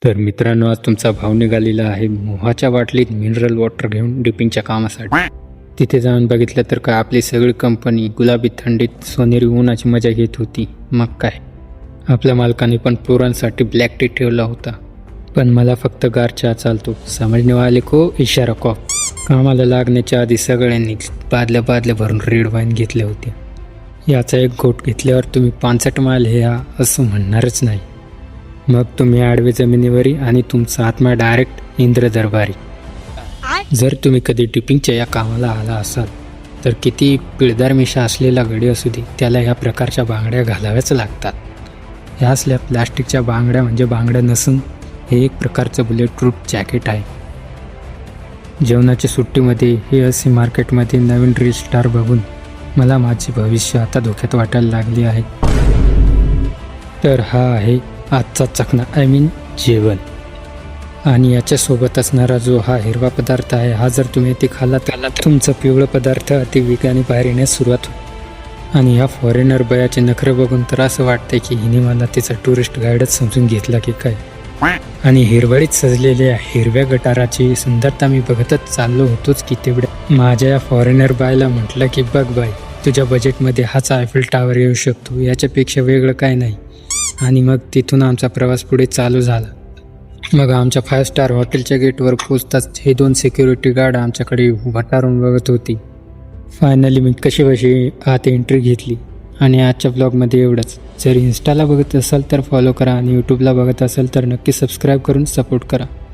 तर मित्रांनो, आज तुमचा भाव निघालेला आहे मोहाच्या बाटलीत मिनरल वॉटर घेऊन डिपिंगच्या कामासाठी. तिथे जाऊन बघितलं तर काय आपली सगळी कंपनी गुलाबी थंडीत सोनेरी उन्हाची मजा घेत होती. मग काय, आपल्या मालकाने पण पोरांसाठी ब्लॅक टी ठेवला होता, पण मला फक्त गार चहा चालतो. समजणे वाले को इशारा कॉफ. कामाला लागण्याच्या आधी सगळ्यांनी बादल्या भरून रेड वाईन घेतले होते. याचा एक घोट घेतल्यावर तुम्ही 65 माल हे असं म्हणणारच नाही. मग तुम्ही आडवे जमिनीवरी आणि तुमचा आत्मा डायरेक्ट इंद्र दरबारी. जर तुम्ही कधी डिपिंगच्या या कामाला आला असाल तर किती पिळदार मिशा असलेला गडी असू दे, त्याला या प्रकारच्या बांगड्या घालाव्याच लागतात. ह्या असल्या प्लास्टिकच्या बांगड्या म्हणजे बांगड्या नसून हे एक प्रकारचं बुलेट प्रूफ जॅकेट आहे. जेवणाच्या सुट्टीमध्ये हे असे मार्केटमध्ये नवीन रील स्टार बघून मला माझे भविष्य आता धोक्यात वाटायला लागले आहे. तर हा आहे आजचा चखना, जेवण. आणि याच्यासोबत असणारा जो हा हिरवा पदार्थ आहे, हा जर तुम्ही ते खाल्ला तर तुमचं पिवळं पदार्थ अति वेगाने बाहेर येण्यास सुरुवात होईल. आणि ह्या फॉरेनर बयाचे नखरे बघून तर असं वाटतंय की हिने मला तिचा टुरिस्ट गाईडच समजून घेतला की काय. आणि हिरवळीत सजलेल्या हिरव्या गटाराची सुंदरता मी बघतच चाललो होतोच की तेवढ्या माझ्या या फॉरेनर बायला म्हटलं की बघ बाई, तुझ्या बजेटमध्ये हाच आयफेल टावर येऊ शकतो, याच्यापेक्षा वेगळं काय नाही. आणि मग तिथून आमचा प्रवास पुढे चालू झाला. मग आमच्या 5 स्टार हॉटेलच्या गेटवर पोचताच हे 2 सिक्युरिटी गार्ड आमच्याकडे वटारून बघत होती. फायनली मी कशी आत एंट्री घेतली. आणि आजच्या ब्लॉगमध्ये एवढंच. जर इन्स्टाला बघत असाल तर फॉलो करा आणि यूट्यूबला बघत असाल तर नक्की सबस्क्राईब करून सपोर्ट करा.